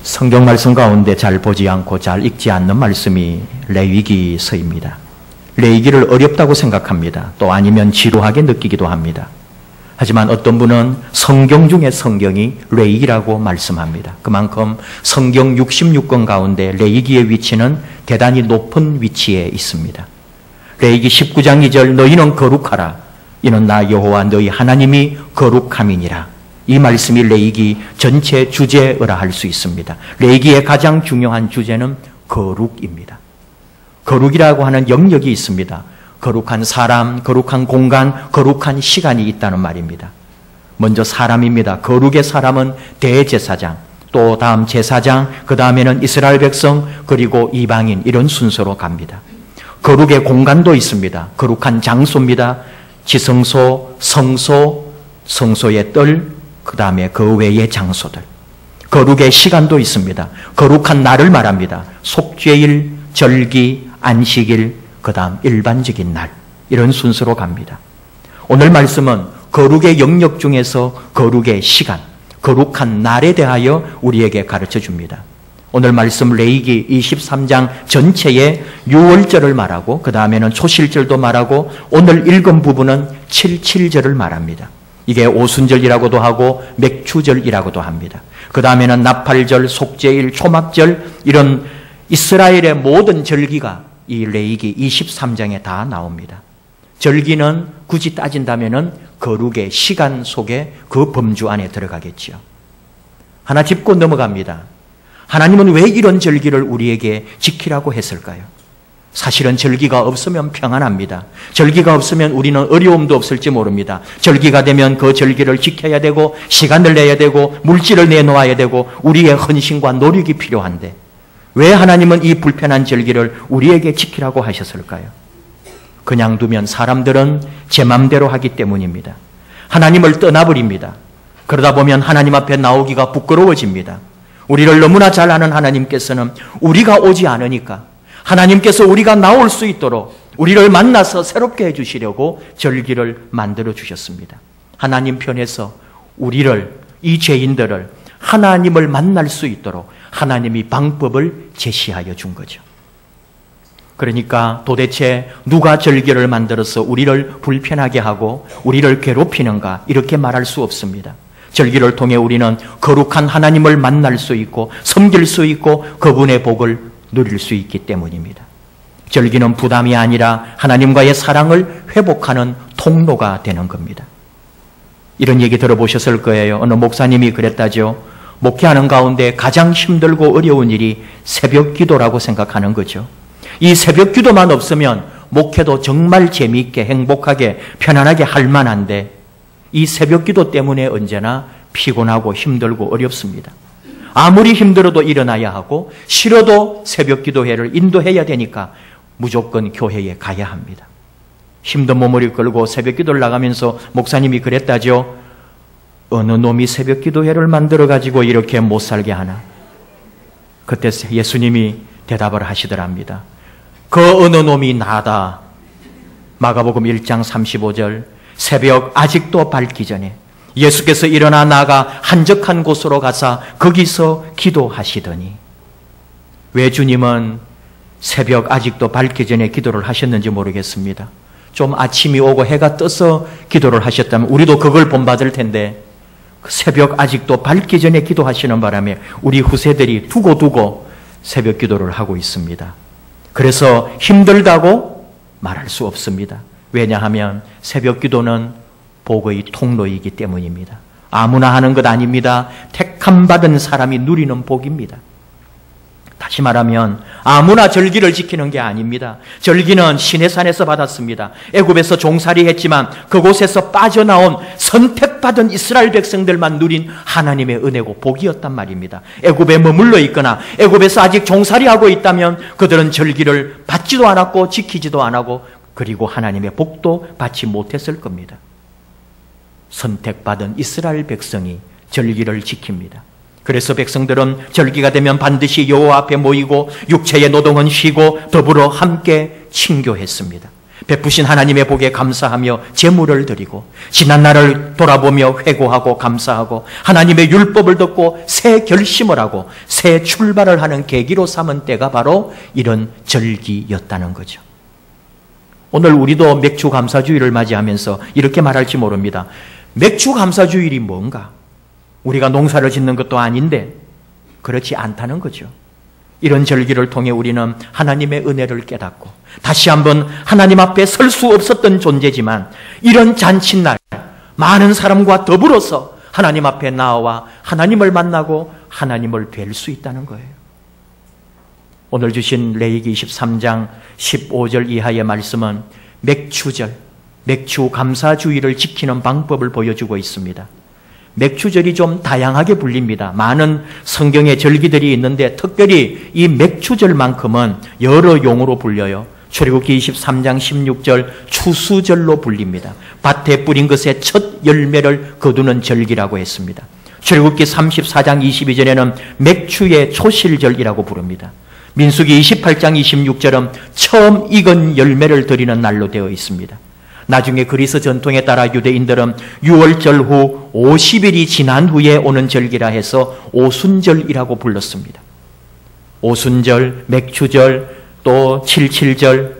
성경 말씀 가운데 잘 보지 않고 잘 읽지 않는 말씀이 레위기서입니다. 레위기를 어렵다고 생각합니다. 또 아니면 지루하게 느끼기도 합니다. 하지만 어떤 분은 성경 중에 성경이 레위기라고 말씀합니다. 그만큼 성경 66권 가운데 레위기의 위치는 대단히 높은 위치에 있습니다. 레위기 19장 2절 너희는 거룩하라. 이는 나 여호와 너희 하나님이 거룩함이니라. 이 말씀이 레위기 전체 주제어라 할 수 있습니다. 레위기의 가장 중요한 주제는 거룩입니다. 거룩이라고 하는 영역이 있습니다. 거룩한 사람, 거룩한 공간, 거룩한 시간이 있다는 말입니다. 먼저 사람입니다. 거룩의 사람은 대제사장, 또 다음 제사장, 그 다음에는 이스라엘 백성, 그리고 이방인, 이런 순서로 갑니다. 거룩의 공간도 있습니다. 거룩한 장소입니다. 지성소, 성소, 성소의 뜰, 그 다음에 그 외의 장소들. 거룩의 시간도 있습니다. 거룩한 날을 말합니다. 속죄일, 절기, 안식일, 그 다음 일반적인 날, 이런 순서로 갑니다. 오늘 말씀은 거룩의 영역 중에서 거룩의 시간, 거룩한 날에 대하여 우리에게 가르쳐 줍니다. 오늘 말씀 레위기 23장 전체에 6월절을 말하고 그 다음에는 초실절도 말하고 오늘 읽은 부분은 77절을 말합니다. 이게 오순절이라고도 하고 맥추절이라고도 합니다. 그 다음에는 나팔절, 속죄일, 초막절, 이런 이스라엘의 모든 절기가 이 레위기 23장에 다 나옵니다. 절기는 굳이 따진다면 거룩의 시간 속에 그 범주 안에 들어가겠지요. 하나 짚고 넘어갑니다. 하나님은 왜 이런 절기를 우리에게 지키라고 했을까요? 사실은 절기가 없으면 평안합니다. 절기가 없으면 우리는 어려움도 없을지 모릅니다. 절기가 되면 그 절기를 지켜야 되고 시간을 내야 되고 물질을 내놓아야 되고 우리의 헌신과 노력이 필요한데 왜 하나님은 이 불편한 절기를 우리에게 지키라고 하셨을까요? 그냥 두면 사람들은 제 맘대로 하기 때문입니다. 하나님을 떠나버립니다. 그러다 보면 하나님 앞에 나오기가 부끄러워집니다. 우리를 너무나 잘 아는 하나님께서는 우리가 오지 않으니까 하나님께서 우리가 나올 수 있도록 우리를 만나서 새롭게 해주시려고 절기를 만들어 주셨습니다. 하나님 편에서 우리를, 이 죄인들을 하나님을 만날 수 있도록 하나님이 방법을 제시하여 준 거죠. 그러니까 도대체 누가 절기를 만들어서 우리를 불편하게 하고 우리를 괴롭히는가 이렇게 말할 수 없습니다. 절기를 통해 우리는 거룩한 하나님을 만날 수 있고 섬길 수 있고 그분의 복을 누릴 수 있기 때문입니다. 절기는 부담이 아니라 하나님과의 사랑을 회복하는 통로가 되는 겁니다. 이런 얘기 들어보셨을 거예요. 어느 목사님이 그랬다죠. 목회하는 가운데 가장 힘들고 어려운 일이 새벽 기도라고 생각하는 거죠. 이 새벽 기도만 없으면 목회도 정말 재미있게 행복하게 편안하게 할 만한데 이 새벽 기도 때문에 언제나 피곤하고 힘들고 어렵습니다. 아무리 힘들어도 일어나야 하고 싫어도 새벽 기도회를 인도해야 되니까 무조건 교회에 가야 합니다. 힘든 몸을 이끌고 새벽 기도를 나가면서 목사님이 그랬다죠. 어느 놈이 새벽 기도회를 만들어가지고 이렇게 못 살게 하나. 그때 예수님이 대답을 하시더랍니다. 그 어느 놈이 나다. 마가복음 1장 35절 새벽 아직도 밝기 전에 예수께서 일어나 나가 한적한 곳으로 가사 거기서 기도하시더니 왜 주님은 새벽 아직도 밝기 전에 기도를 하셨는지 모르겠습니다. 좀 아침이 오고 해가 떠서 기도를 하셨다면 우리도 그걸 본받을 텐데 새벽 아직도 밝기 전에 기도하시는 바람에 우리 후세들이 두고두고 새벽 기도를 하고 있습니다. 그래서 힘들다고 말할 수 없습니다. 왜냐하면 새벽 기도는 복의 통로이기 때문입니다. 아무나 하는 것 아닙니다. 택함 받은 사람이 누리는 복입니다. 다시 말하면 아무나 절기를 지키는 게 아닙니다. 절기는 시내산에서 받았습니다. 애굽에서 종살이 했지만 그곳에서 빠져나온 선택받은 이스라엘 백성들만 누린 하나님의 은혜고 복이었단 말입니다. 애굽에 머물러 있거나 애굽에서 아직 종살이하고 있다면 그들은 절기를 받지도 않았고 지키지도 않았고 그리고 하나님의 복도 받지 못했을 겁니다. 선택받은 이스라엘 백성이 절기를 지킵니다. 그래서 백성들은 절기가 되면 반드시 여호와 앞에 모이고 육체의 노동은 쉬고 더불어 함께 친교했습니다. 베푸신 하나님의 복에 감사하며 제물을 드리고 지난 날을 돌아보며 회고하고 감사하고 하나님의 율법을 듣고 새 결심을 하고 새 출발을 하는 계기로 삼은 때가 바로 이런 절기였다는 거죠. 오늘 우리도 맥주 감사주일을 맞이하면서 이렇게 말할지 모릅니다. 맥주 감사주일이 뭔가? 우리가 농사를 짓는 것도 아닌데 그렇지 않다는 거죠. 이런 절기를 통해 우리는 하나님의 은혜를 깨닫고 다시 한번 하나님 앞에 설 수 없었던 존재지만 이런 잔칫날 많은 사람과 더불어서 하나님 앞에 나와 하나님을 만나고 하나님을 뵐 수 있다는 거예요. 오늘 주신 레위기 23장 15절 이하의 말씀은 맥주절, 맥주 감사주의를 지키는 방법을 보여주고 있습니다. 맥주절이 좀 다양하게 불립니다. 많은 성경의 절기들이 있는데 특별히 이 맥주절만큼은 여러 용어로 불려요. 출애굽기 23장 16절 추수절로 불립니다. 밭에 뿌린 것의 첫 열매를 거두는 절기라고 했습니다. 출애굽기 34장 22절에는 맥주의 초실절이라고 부릅니다. 민수기 28장 26절은 처음 익은 열매를 드리는 날로 되어 있습니다. 나중에 그리스 전통에 따라 유대인들은 6월절 후 50일이 지난 후에 오는 절기라 해서 오순절이라고 불렀습니다. 오순절, 맥주절, 또 칠칠절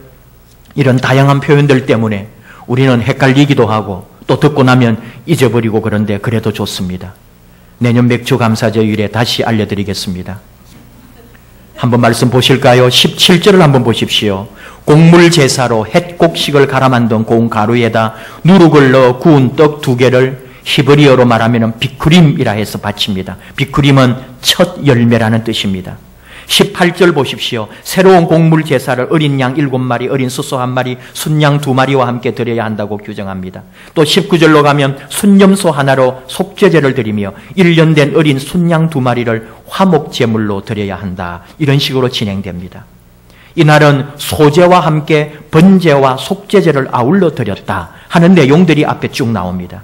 이런 다양한 표현들 때문에 우리는 헷갈리기도 하고 또 듣고 나면 잊어버리고 그런데 그래도 좋습니다. 내년 맥주 감사절일에 다시 알려드리겠습니다. 한번 말씀 보실까요? 17절을 한번 보십시오. 곡물 제사로 햇곡식을 갈아 만든 고운 가루에다 누룩을 넣어 구운 떡 2개를 히브리어로 말하면 비크림이라 해서 바칩니다. 비크림은 첫 열매라는 뜻입니다. 18절 보십시오. 새로운 곡물 제사를 어린 양 7마리, 어린 수소 1마리, 순양 2마리와 함께 드려야 한다고 규정합니다. 또 19절로 가면 순염소 하나로 속죄제를 드리며 1년 된 어린 순양 2마리를 화목제물로 드려야 한다. 이런 식으로 진행됩니다. 이날은 소제와 함께 번제와 속죄제를 아울러 드렸다 하는 내용들이 앞에 쭉 나옵니다.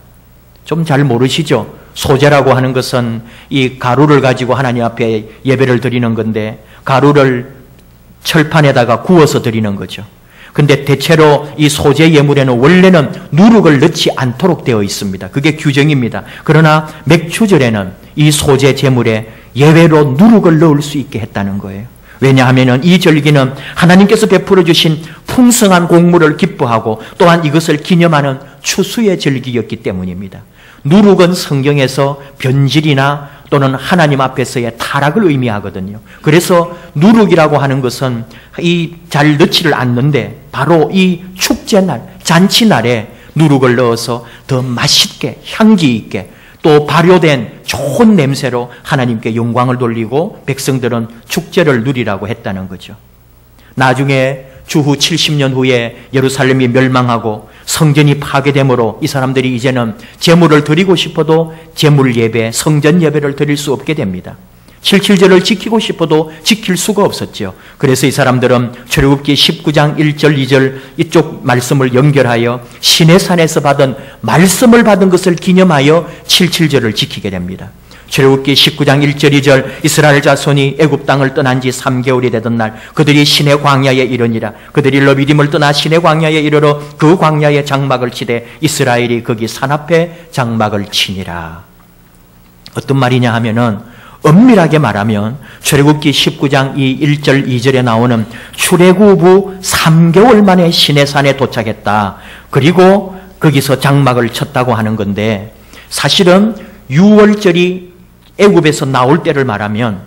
좀 잘 모르시죠? 소제라고 하는 것은 이 가루를 가지고 하나님 앞에 예배를 드리는 건데 가루를 철판에다가 구워서 드리는 거죠. 근데 대체로 이 소제 예물에는 원래는 누룩을 넣지 않도록 되어 있습니다. 그게 규정입니다. 그러나 맥주절에는 이 소제 제물에 예외로 누룩을 넣을 수 있게 했다는 거예요. 왜냐하면 이 절기는 하나님께서 베풀어 주신 풍성한 곡물을 기뻐하고 또한 이것을 기념하는 추수의 절기였기 때문입니다. 누룩은 성경에서 변질이나 또는 하나님 앞에서의 타락을 의미하거든요. 그래서 누룩이라고 하는 것은 잘 넣지를 않는데 바로 이 축제날, 잔치날에 누룩을 넣어서 더 맛있게, 향기 있게 또 발효된 좋은 냄새로 하나님께 영광을 돌리고 백성들은 축제를 누리라고 했다는 거죠. 나중에 주후 70년 후에 예루살렘이 멸망하고 성전이 파괴되므로 이 사람들이 이제는 제물을 드리고 싶어도 제물 예배, 성전 예배를 드릴 수 없게 됩니다. 77절을 지키고 싶어도 지킬 수가 없었죠. 그래서 이 사람들은 출애굽기 19장 1절 2절 이쪽 말씀을 연결하여 시내산에서 받은 말씀을 받은 것을 기념하여 77절을 지키게 됩니다. 출애굽기 19장 1절 2절 이스라엘 자손이 애굽 땅을 떠난 지 3개월이 되던 날 그들이 시내 광야에 이르니라. 그들이 러비딤을 떠나 시내 광야에 이르러 그 광야에 장막을 치되 이스라엘이 거기 산 앞에 장막을 치니라. 어떤 말이냐 하면은 엄밀하게 말하면 출애굽기 19장 1절 2절에 나오는 출애굽 후 3개월 만에 시내산에 도착했다. 그리고 거기서 장막을 쳤다고 하는 건데 사실은 6월절이 애굽에서 나올 때를 말하면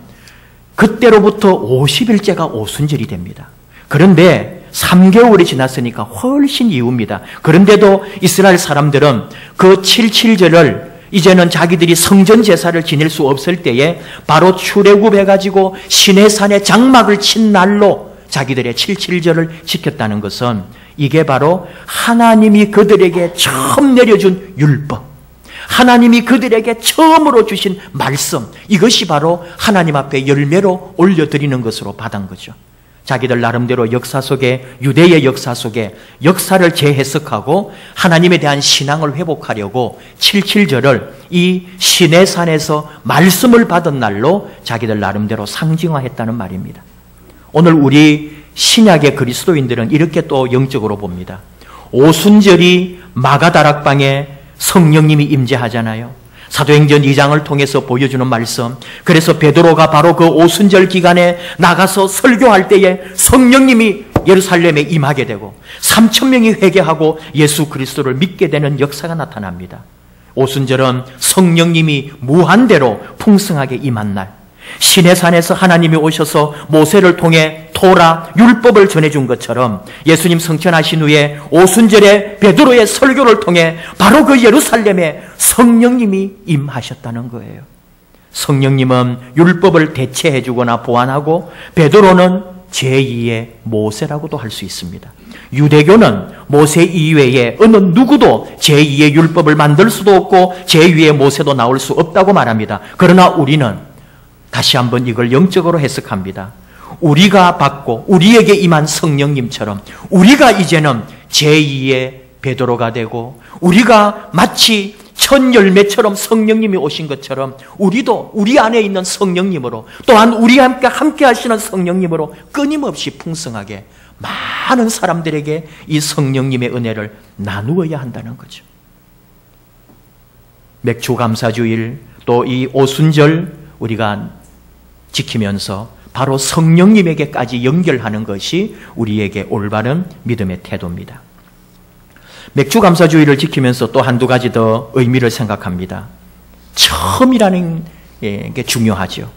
그때로부터 50일째가 오순절이 됩니다. 그런데 3개월이 지났으니까 훨씬 이후입니다. 그런데도 이스라엘 사람들은 그 77절을 이제는 자기들이 성전 제사를 지낼 수 없을 때에 바로 출애굽해가지고 시내산에 장막을 친 날로 자기들의 77절을 지켰다는 것은 이게 바로 하나님이 그들에게 처음 내려준 율법, 하나님이 그들에게 처음으로 주신 말씀, 이것이 바로 하나님 앞에 열매로 올려드리는 것으로 받은 거죠. 자기들 나름대로 역사 속에, 유대의 역사 속에 역사를 재해석하고 하나님에 대한 신앙을 회복하려고 77절을 이 시내산에서 말씀을 받은 날로 자기들 나름대로 상징화했다는 말입니다. 오늘 우리 신약의 그리스도인들은 이렇게 또 영적으로 봅니다. 오순절이 마가다락방에 성령님이 임재하잖아요. 사도행전 2장을 통해서 보여주는 말씀. 그래서 베드로가 바로 그 오순절 기간에 나가서 설교할 때에 성령님이 예루살렘에 임하게 되고 3,000명이 회개하고 예수 그리스도를 믿게 되는 역사가 나타납니다. 오순절은 성령님이 무한대로 풍성하게 임한 날. 시내산에서 하나님이 오셔서 모세를 통해 토라 율법을 전해준 것처럼 예수님 성천하신 후에 오순절에 베드로의 설교를 통해 바로 그 예루살렘에 성령님이 임하셨다는 거예요. 성령님은 율법을 대체해 주거나 보완하고 베드로는 제2의 모세라고도 할 수 있습니다. 유대교는 모세 이외에 어느 누구도 제2의 율법을 만들 수도 없고 제2의 모세도 나올 수 없다고 말합니다. 그러나 우리는 다시 한번 이걸 영적으로 해석합니다. 우리가 받고 우리에게 임한 성령님처럼 우리가 이제는 제2의 베드로가 되고 우리가 마치 첫 열매처럼 성령님이 오신 것처럼 우리도 우리 안에 있는 성령님으로 또한 우리와 함께 하시는 성령님으로 끊임없이 풍성하게 많은 사람들에게 이 성령님의 은혜를 나누어야 한다는 거죠. 맥주감사주일 또 이 오순절 우리가 지키면서 바로 성령님에게까지 연결하는 것이 우리에게 올바른 믿음의 태도입니다. 맥주감사주의를 지키면서 또 한두 가지 더 의미를 생각합니다. 처음이라는 게 중요하죠.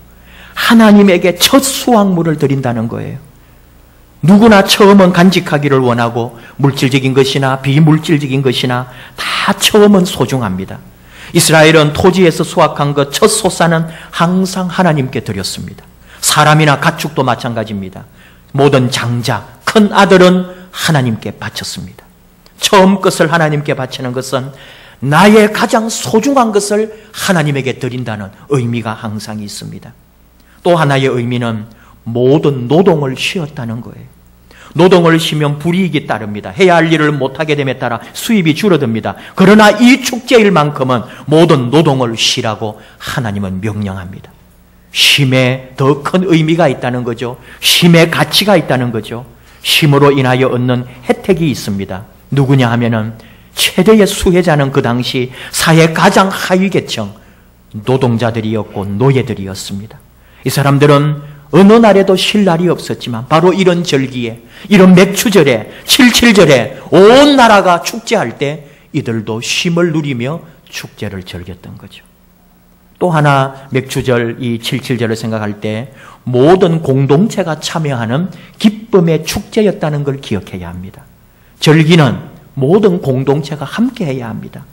하나님에게 첫 수확물을 드린다는 거예요. 누구나 처음은 간직하기를 원하고 물질적인 것이나 비물질적인 것이나 다 처음은 소중합니다. 이스라엘은 토지에서 수확한 것 첫 소사는 항상 하나님께 드렸습니다. 사람이나 가축도 마찬가지입니다. 모든 장자, 큰 아들은 하나님께 바쳤습니다. 처음 것을 하나님께 바치는 것은 나의 가장 소중한 것을 하나님에게 드린다는 의미가 항상 있습니다. 또 하나의 의미는 모든 노동을 쉬었다는 거예요. 노동을 쉬면 불이익이 따릅니다. 해야 할 일을 못하게 됨에 따라 수입이 줄어듭니다. 그러나 이 축제일만큼은 모든 노동을 쉬라고 하나님은 명령합니다. 쉼에 더 큰 의미가 있다는 거죠. 쉼의 가치가 있다는 거죠. 쉼으로 인하여 얻는 혜택이 있습니다. 누구냐 하면은 최대의 수혜자는 그 당시 사회 가장 하위 계층 노동자들이었고 노예들이었습니다. 이 사람들은 어느 날에도 쉴 날이 없었지만 바로 이런 절기에 이런 맥추절에 77절에 온 나라가 축제할 때 이들도 쉼을 누리며 축제를 즐겼던 거죠. 또 하나 맥추절 이 77절을 생각할 때 모든 공동체가 참여하는 기쁨의 축제였다는 걸 기억해야 합니다. 절기는 모든 공동체가 함께 해야 합니다.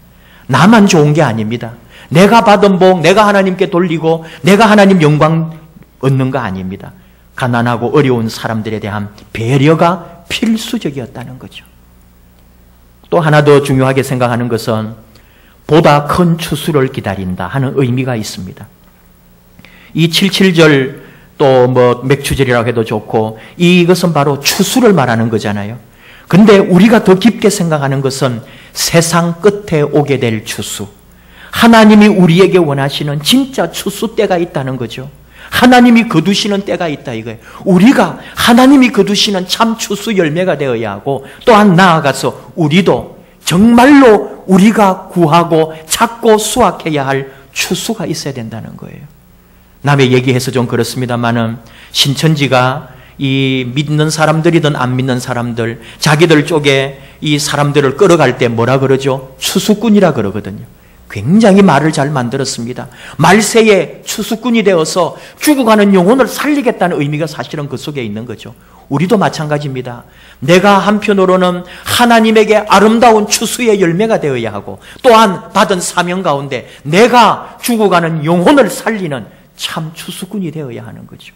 나만 좋은 게 아닙니다. 내가 받은 복 내가 하나님께 돌리고 내가 하나님 영광 얻는 거 아닙니다. 가난하고 어려운 사람들에 대한 배려가 필수적이었다는 거죠. 또 하나 더 중요하게 생각하는 것은 보다 큰 추수를 기다린다 하는 의미가 있습니다. 이 77절 또 맥추절이라고 해도 좋고 이것은 바로 추수를 말하는 거잖아요. 근데 우리가 더 깊게 생각하는 것은 세상 끝에 오게 될 추수. 하나님이 우리에게 원하시는 진짜 추수 때가 있다는 거죠. 하나님이 거두시는 때가 있다 이거예요. 우리가 하나님이 거두시는 참 추수 열매가 되어야 하고 또한 나아가서 우리도 정말로 우리가 구하고 찾고 수확해야 할 추수가 있어야 된다는 거예요. 남의 얘기해서 좀 그렇습니다만은 신천지가 이 믿는 사람들이든 안 믿는 사람들 자기들 쪽에 이 사람들을 끌어갈 때 뭐라 그러죠? 추수꾼이라 그러거든요. 굉장히 말을 잘 만들었습니다. 말세에 추수꾼이 되어서 죽어가는 영혼을 살리겠다는 의미가 사실은 그 속에 있는 거죠. 우리도 마찬가지입니다. 내가 한편으로는 하나님에게 아름다운 추수의 열매가 되어야 하고 또한 받은 사명 가운데 내가 죽어가는 영혼을 살리는 참 추수꾼이 되어야 하는 거죠.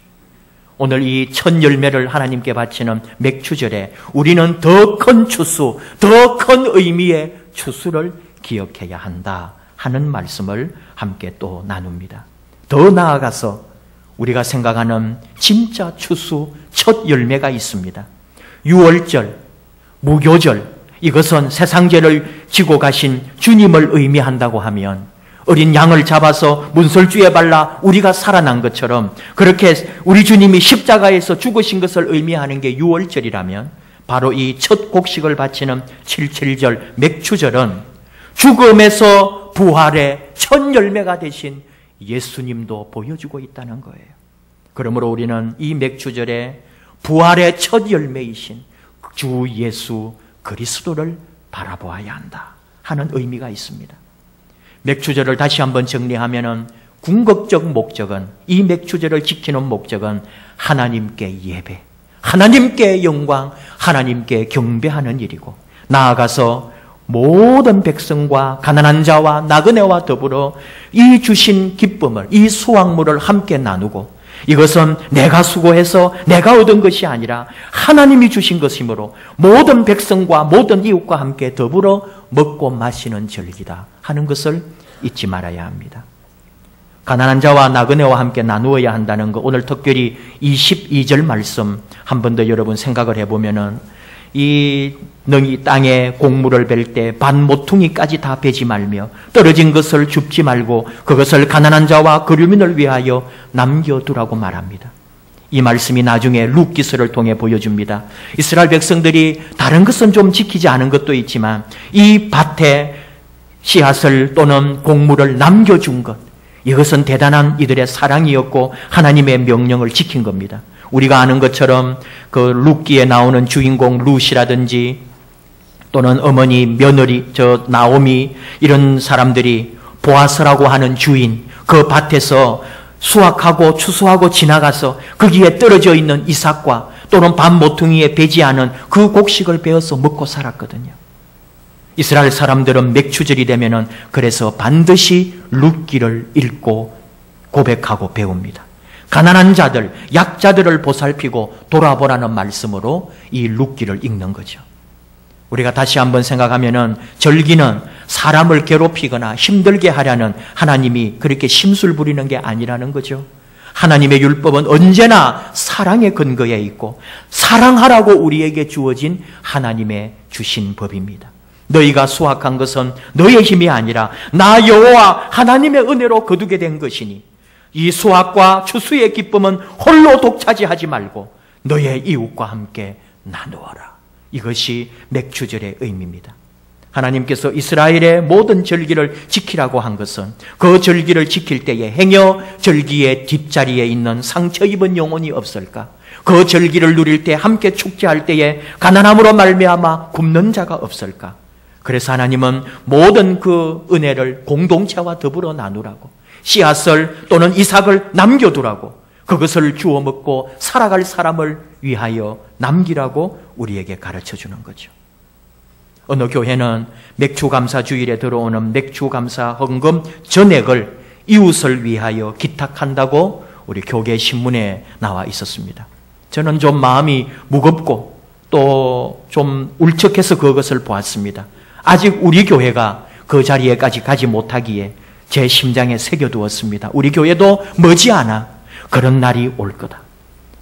오늘 이 첫 열매를 하나님께 바치는 맥추절에 우리는 더 큰 추수, 더 큰 의미의 추수를 기억해야 한다 하는 말씀을 함께 또 나눕니다. 더 나아가서 우리가 생각하는 진짜 추수 첫 열매가 있습니다. 유월절, 무교절, 이것은 세상죄를 지고 가신 주님을 의미한다고 하면 어린 양을 잡아서 문설주에 발라 우리가 살아난 것처럼 그렇게 우리 주님이 십자가에서 죽으신 것을 의미하는 게 유월절이라면 바로 이 첫 곡식을 바치는 77절 맥추절은 죽음에서 부활의 첫 열매가 되신 예수님도 보여주고 있다는 거예요. 그러므로 우리는 이 맥추절에 부활의 첫 열매이신 주 예수 그리스도를 바라보아야 한다 하는 의미가 있습니다. 맥추절을 다시 한번 정리하면은 궁극적 목적은, 이 맥추절을 지키는 목적은 하나님께 예배, 하나님께 영광, 하나님께 경배하는 일이고, 나아가서 모든 백성과 가난한 자와 나그네와 더불어 이 주신 기쁨을, 이 수확물을 함께 나누고, 이것은 내가 수고해서 내가 얻은 것이 아니라 하나님이 주신 것이므로 모든 백성과 모든 이웃과 함께 더불어 먹고 마시는 절기다 하는 것을 잊지 말아야 합니다. 가난한 자와 나그네와 함께 나누어야 한다는 것, 오늘 특별히 22절 말씀 한 번 더 여러분 생각을 해보면은, 너희 땅에 곡물을 벨 때 반 모퉁이까지 다 베지 말며 떨어진 것을 줍지 말고 그것을 가난한 자와 거류민을 위하여 남겨두라고 말합니다. 이 말씀이 나중에 룻기서를 통해 보여줍니다. 이스라엘 백성들이 다른 것은 좀 지키지 않은 것도 있지만 이 밭에 씨앗을 또는 곡물을 남겨준 것, 이것은 대단한 이들의 사랑이었고 하나님의 명령을 지킨 겁니다. 우리가 아는 것처럼 그 룻기에 나오는 주인공 룻이라든지 또는 어머니, 며느리, 나오미, 이런 사람들이 보아스라고 하는 주인, 그 밭에서 수확하고 추수하고 지나가서 거기에 떨어져 있는 이삭과 또는 반 모퉁이에 배지 않은 그 곡식을 베어서 먹고 살았거든요. 이스라엘 사람들은 맥추절이 되면은 그래서 반드시 룻기를 읽고 고백하고 배웁니다. 가난한 자들, 약자들을 보살피고 돌아보라는 말씀으로 이 룻기를 읽는 거죠. 우리가 다시 한번 생각하면은 절기는 사람을 괴롭히거나 힘들게 하려는 하나님이 그렇게 심술 부리는 게 아니라는 거죠. 하나님의 율법은 언제나 사랑의 근거에 있고 사랑하라고 우리에게 주어진 하나님의 주신 법입니다. 너희가 수확한 것은 너의 힘이 아니라 나 여호와 하나님의 은혜로 거두게 된 것이니 이 수확과 추수의 기쁨은 홀로 독차지하지 말고 너의 이웃과 함께 나누어라. 이것이 맥추절의 의미입니다. 하나님께서 이스라엘의 모든 절기를 지키라고 한 것은 그 절기를 지킬 때에 행여 절기의 뒷자리에 있는 상처 입은 영혼이 없을까? 그 절기를 누릴 때 함께 축제할 때에 가난함으로 말미암아 굶는 자가 없을까? 그래서 하나님은 모든 그 은혜를 공동체와 더불어 나누라고, 씨앗을 또는 이삭을 남겨두라고, 그것을 주워 먹고 살아갈 사람을 위하여 남기라고 우리에게 가르쳐주는 거죠. 어느 교회는 맥추감사 주일에 들어오는 맥추감사 헌금 전액을 이웃을 위하여 기탁한다고 우리 교계 신문에 나와 있었습니다. 저는 좀 마음이 무겁고 또 좀 울적해서 그것을 보았습니다. 아직 우리 교회가 그 자리에까지 가지 못하기에 제 심장에 새겨두었습니다. 우리 교회도 머지않아 그런 날이 올 거다.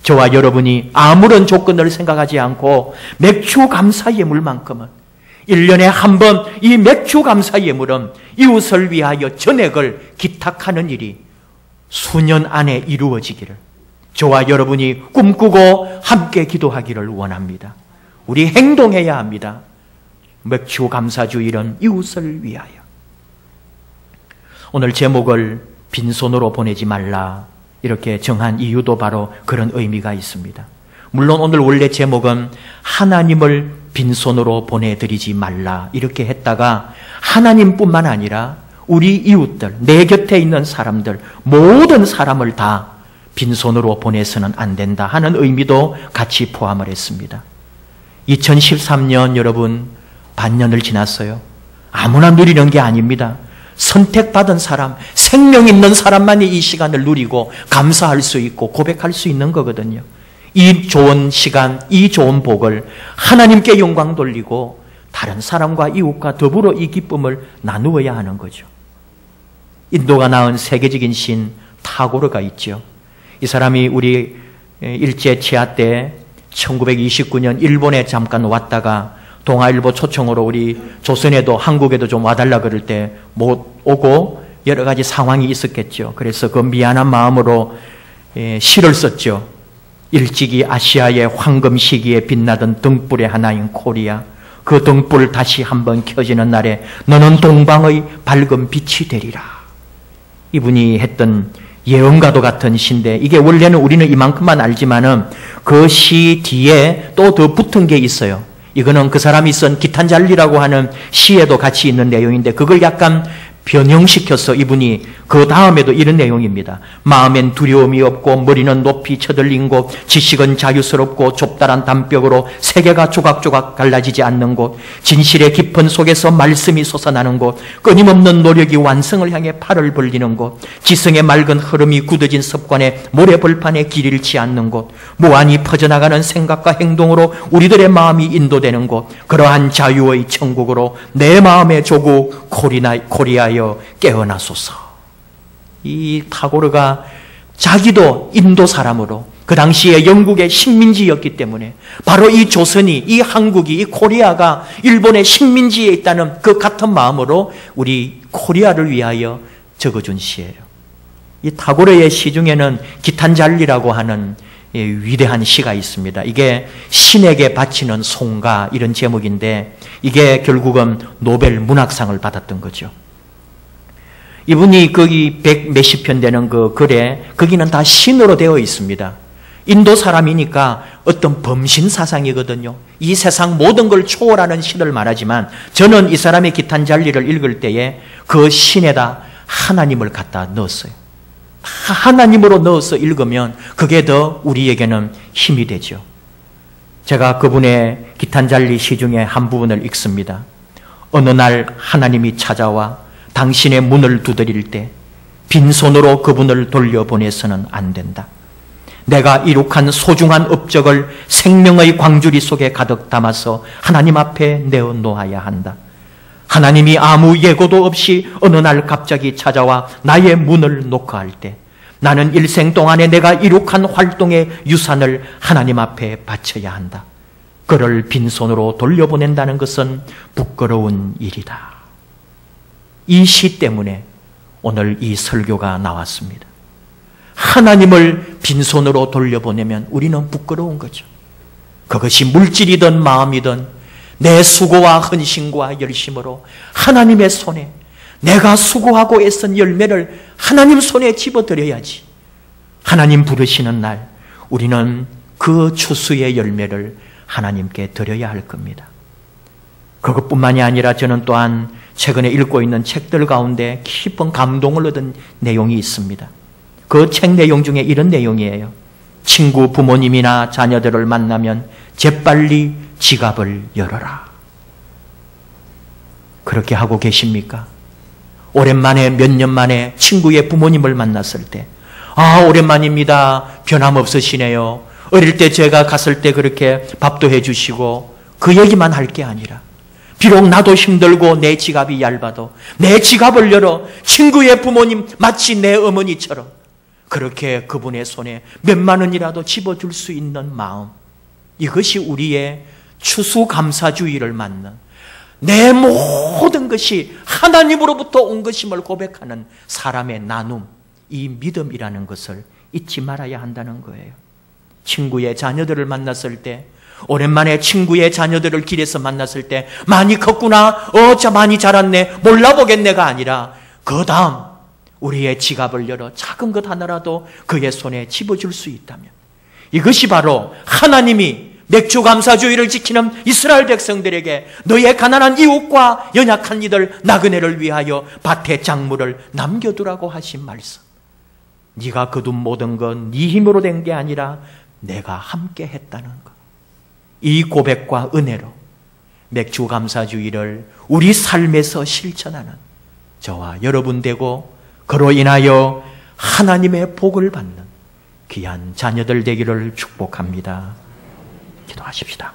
저와 여러분이 아무런 조건을 생각하지 않고 맥주 감사 예물만큼은 1년에 한 번 이 맥주 감사 예물은 이웃을 위하여 전액을 기탁하는 일이 수년 안에 이루어지기를 저와 여러분이 꿈꾸고 함께 기도하기를 원합니다. 우리 행동해야 합니다. 맥주 감사 주일은 이웃을 위하여. 오늘 제목을 빈손으로 보내지 말라 이렇게 정한 이유도 바로 그런 의미가 있습니다. 물론 오늘 원래 제목은 하나님을 빈손으로 보내드리지 말라 이렇게 했다가 하나님뿐만 아니라 우리 이웃들, 내 곁에 있는 사람들, 모든 사람을 다 빈손으로 보내서는 안 된다 하는 의미도 같이 포함을 했습니다. 2013년 여러분 반년을 지났어요. 아무나 누리는 게 아닙니다. 선택받은 사람, 생명 있는 사람만이 이 시간을 누리고 감사할 수 있고 고백할 수 있는 거거든요. 이 좋은 시간, 이 좋은 복을 하나님께 영광 돌리고 다른 사람과 이웃과 더불어 이 기쁨을 나누어야 하는 거죠. 인도가 낳은 세계적인 신 타고르가 있죠. 이 사람이 우리 일제 치하 때 1929년 일본에 잠깐 왔다가 동아일보 초청으로 우리 조선에도 한국에도 좀 와달라 그럴 때 못 오고 여러 가지 상황이 있었겠죠. 그래서 그 미안한 마음으로 시를 썼죠. 일찍이 아시아의 황금 시기에 빛나던 등불의 하나인 코리아, 그 등불 다시 한번 켜지는 날에 너는 동방의 밝은 빛이 되리라. 이분이 했던 예언과도 같은 시인데, 이게 원래는 우리는 이만큼만 알지만은 그 시 뒤에 또 더 붙은 게 있어요. 이거는 그 사람이 쓴 기탄잘리라고 하는 시에도 같이 있는 내용인데, 그걸 약간 변형시켜서 이분이 그 다음에도 이런 내용입니다. 마음엔 두려움이 없고 머리는 높이 쳐들린 곳, 지식은 자유스럽고 좁다란 담벽으로 세계가 조각조각 갈라지지 않는 곳, 진실의 깊은 속에서 말씀이 솟아나는 곳, 끊임없는 노력이 완성을 향해 팔을 벌리는 곳, 지성의 맑은 흐름이 굳어진 습관에 모래벌판에 길 잃지 않는 곳, 무한히 퍼져나가는 생각과 행동으로 우리들의 마음이 인도되는 곳, 그러한 자유의 천국으로 내 마음의 조국 코리아여 깨어나소서. 이 타고르가 자기도 인도 사람으로 그 당시에 영국의 식민지였기 때문에 바로 이 조선이, 이 한국이, 이 코리아가 일본의 식민지에 있다는 그 같은 마음으로 우리 코리아를 위하여 적어준 시예요. 이 타고르의 시 중에는 기탄잘리라고 하는 위대한 시가 있습니다. 이게 신에게 바치는 송가, 이런 제목인데 이게 결국은 노벨 문학상을 받았던 거죠. 이분이 거기 100 몇십 편 되는 그 글에 거기는 다 신으로 되어 있습니다. 인도 사람이니까 어떤 범신 사상이거든요. 이 세상 모든 걸 초월하는 신을 말하지만 저는 이 사람의 기탄잘리를 읽을 때에 그 신에다 하나님을 갖다 넣었어요. 하나님으로 넣어서 읽으면 그게 더 우리에게는 힘이 되죠. 제가 그분의 기탄잘리 시 중에 한 부분을 읽습니다. 어느 날 하나님이 찾아와 당신의 문을 두드릴 때 빈손으로 그분을 돌려보내서는 안 된다. 내가 이룩한 소중한 업적을 생명의 광주리 속에 가득 담아서 하나님 앞에 내어놓아야 한다. 하나님이 아무 예고도 없이 어느 날 갑자기 찾아와 나의 문을 노크할 때 나는 일생 동안에 내가 이룩한 활동의 유산을 하나님 앞에 바쳐야 한다. 그를 빈손으로 돌려보낸다는 것은 부끄러운 일이다. 이 시 때문에 오늘 이 설교가 나왔습니다. 하나님을 빈손으로 돌려보내면 우리는 부끄러운 거죠. 그것이 물질이든 마음이든 내 수고와 헌신과 열심으로 하나님의 손에 내가 수고하고 애쓴 열매를 하나님 손에 집어드려야지. 하나님 부르시는 날 우리는 그 추수의 열매를 하나님께 드려야 할 겁니다. 그것뿐만이 아니라 저는 또한 최근에 읽고 있는 책들 가운데 깊은 감동을 얻은 내용이 있습니다. 그 책 내용 중에 이런 내용이에요. 친구, 부모님이나 자녀들을 만나면 재빨리 지갑을 열어라. 그렇게 하고 계십니까? 오랜만에 몇 년 만에 친구의 부모님을 만났을 때 오랜만입니다. 변함없으시네요. 어릴 때 제가 갔을 때 그렇게 밥도 해주시고 그 얘기만 할 게 아니라 비록 나도 힘들고 내 지갑이 얇아도 내 지갑을 열어 친구의 부모님 마치 내 어머니처럼 그렇게 그분의 손에 몇만 원이라도 집어줄 수 있는 마음, 이것이 우리의 추수감사주의를 맞는 내 모든 것이 하나님으로부터 온 것임을 고백하는 사람의 나눔, 이 믿음이라는 것을 잊지 말아야 한다는 거예요. 친구의 자녀들을 만났을 때, 오랜만에 친구의 자녀들을 길에서 만났을 때 많이 컸구나, 저 많이 자랐네, 몰라보겠네가 아니라 그 다음 우리의 지갑을 열어 작은 것 하나라도 그의 손에 집어줄 수 있다면, 이것이 바로 하나님이 맥주감사주의를 지키는 이스라엘 백성들에게 너의 가난한 이웃과 연약한 이들 나그네를 위하여 밭에 작물을 남겨두라고 하신 말씀. 네가 거둔 모든 건 네 힘으로 된 게 아니라 내가 함께 했다는 것. 이 고백과 은혜로 맥주감사주의를 우리 삶에서 실천하는 저와 여러분 되고 그로 인하여 하나님의 복을 받는 귀한 자녀들 되기를 축복합니다. 기도하십시다.